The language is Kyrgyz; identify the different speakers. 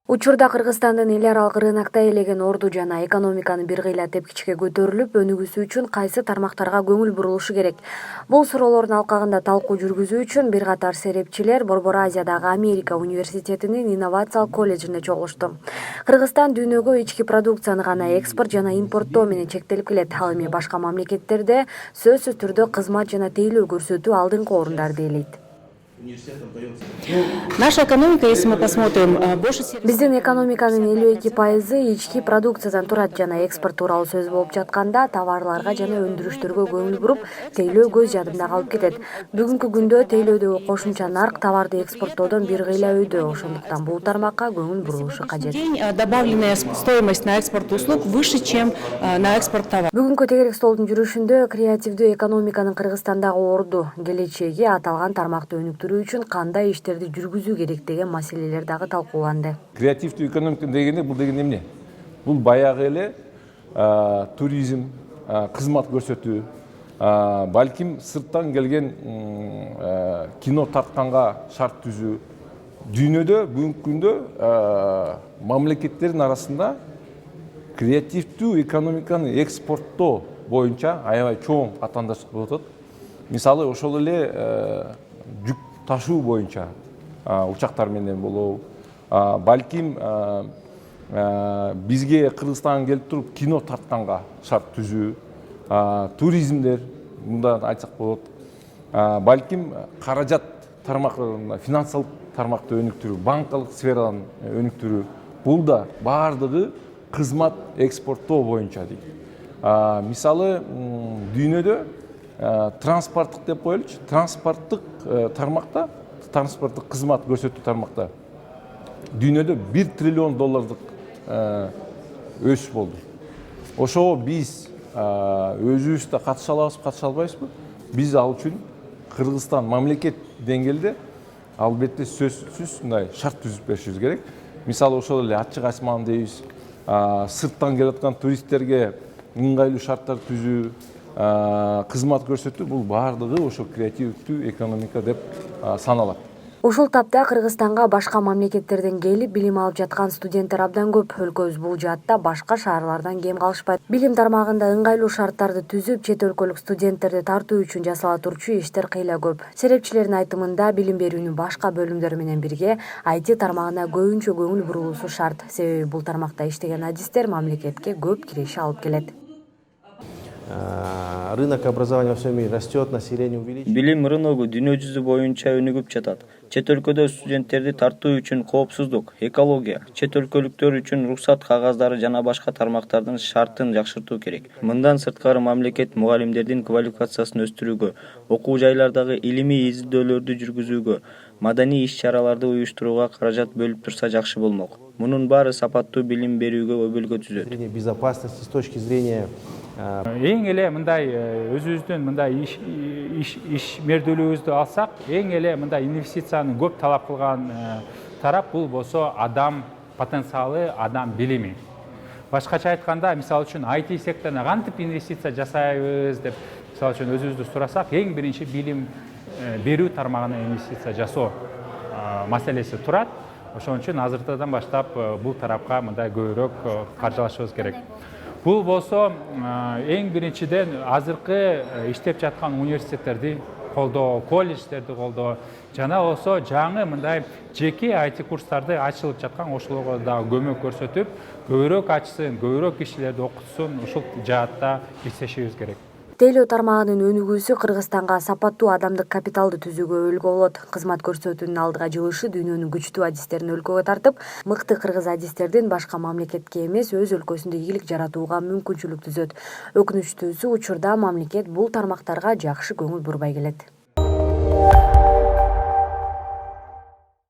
Speaker 1: Учурда Кыргызстандын эл аралык рынокто элеген орду жана экономиканы бир кыйла тепкичке көтөрүлүп, өнүгүүсү үчүн кайсы тармактарга көңүл бурулушу керек? Бул суроолордун алкагында талкуу жүргүзүү үчүн бир катар серепчилер Борбор Азиядагы Америка университетинин инновациялык колледжинде чогулушту. Кыргызстан дүйнөгө ички продукцияны гана экспорт жана импорттоо менен чектелип келет. Ал эми башка мамлекеттерде сөзсүз түрдө кызмат жана тейлөө көрсөтүү алдыңкы орундарды ээлейт.
Speaker 2: Наша экономика, если мы посмотрим,
Speaker 1: Биздин экономиканын 52% ички продукциядан турат жана экспорт тууралуу сөз болуп жатканда товарларга жана өндүрүштөргө көңүл буруп, тейлөө көз жадымда калып кетет. Бүгүнкү күндө тейлөөдөгү кошумча нарк товарды экспорттоодон бир кыйла өйдө. Ошондуктан бул тармакка көңүл бурулушу кажет.
Speaker 2: добавленная стоимость на экспорт услуг выше, чем на экспорт товаров.
Speaker 1: Бүгүнкү тегерек столдун жүрүшүндө креативдүү экономиканын Кыргызстандагы орду, келечеги, аталган тармакты өнүктүрүү үчүн кандай иштерди жүргүзүү керек деген маселелер дагы талкууланды.
Speaker 3: Креативдүү экономика дегенде бул деген эмне? Бул баягы эле туризм, кызмат көрсөтүү, балким сырттан келген кино тартканга шарт түзүү. Дүйнөдө бүгүнкү күндө мамлекеттердин арасында креативдүү экономиканы экспорттоо боюнча аябай чоң атаандаштык болуп атат. Мисалы ошол эле жүк ташуу боюнча учактар менен болобу, балким бизге Кыргызстанга келип туруп кино тартканга шарт түзүү, туризмдер мындан айтсак болот, балким каражат тармагы, финансылык тармакты өнүктүрүү, банкалык сферадан өнүктүрүү, бул да баардыгы кызмат экспорттоо боюнча дейт. Мисалы дүйнөдө транспорттук деп коелучу, транспорттук тармакта, транспорттук кызмат көрсөтүү тармакта дүйнөдө $1 триллион өсүш болду. Ошого биз өзүбүз да катыша алабызбы, катыша албайбызбы? Биз ал үчүн Кыргызстан мамлекет деңгээлде албетте сөзсүз мындай шарт түзүп беришибиз керек. Мисалы ошол эле ачык асман дейбиз, сырттан келип аткан туристтерге ыңгайлуу шарттар түзүү, кызмат көрсөтүү, бул баардыгы ошо креативдүү экономика деп саналат.
Speaker 1: Ушул тапта Кыргызстанга башка мамлекеттерден келип билим алып жаткан студенттер абдан көп. Өлкөбүз бул жаатта башка шаарлардан кем калышпайт. Билим тармагында ыңгайлуу шарттарды түзүп, чет өлкөлүк студенттерди тартуу үчүн жасала турчу иштер кыйла көп. Серепчилердин айтымында билим берүүнүн башка бөлүмдөрү менен бирге IT тармагына көбүнчө көңүл бурулуусу шарт. Себеби бул тармакта иштеген адистер мамлекетке көп киреше алып келет.
Speaker 4: Рынок образования во всем мире растет, население увеличивается.
Speaker 5: Билим рыногу дүйнө жүзү боюнча өнүгүп жатат. Чет өлкөдө студенттерди тартуу үчүн коопсуздук, экология, чет өлкөлүктөр үчүн уруксат кагаздары жана башка тармактардын шартын жакшыртуу керек. Мындан сырткары мамлекет мугалимдердин квалификациясын өстүрүүгө, окуу жайлардагы илимий изилдөөлөрдү жүргүзүүгө, маданий иш-чараларды уюштурууга каражат бөлүп турса жакшы болмок. Мунун баары сапаттуу билим берүүгө өбөлгө түзөт.
Speaker 4: Безопасности с точки зрения
Speaker 6: эң эле мындай өзүбүздүн мындай ишмердүүлүгүбүздү алсак, эң эле мындай инвестицияны көп талап кылган тарап бул болсо адам потенциалы, адам билими. Башкача айтканда, мисалы үчүн IT секторуна кантип инвестиция жасайбыз деп, мисалы үчүн өзүбүздү сурасак, эң биринчи билим берүү тармагына инвестиция жасоо маселеси турат. Ошон үчүн азыртадан баштап бул тарапка мындай көбүрөөк каржылашыбыз керек. Бул болсо эң биринчиден азыркы иштеп жаткан университеттерди колдоо, колледждерди колдоо, жана болсо жаңы мындай жеке IT курстарды ачылып жаткан ошолорго дагы көмөк көрсөтүп, көбүрөөк ачсын, көбүрөөк кишилерди окутсын, ушул жаатта иштешибиз керек.
Speaker 1: Тейлөө тармагынын өнүгүүсү Кыргызстанга сапаттуу адамдык капиталды түзүүгө өбөлгө болот. Кызмат көрсөтүүнүн алдыга жылышы дүйнөнүн күчтүү адистерин өлкөгө тартып, мыкты кыргыз адистердин башка мамлекетке эмес, өз өлкөсүндө ийгилик жаратууга мүмкүнчүлүк түзөт. Өкүнүчтүүсү учурда мамлекет бул тармактарга жакшы көңүл бурбай келет.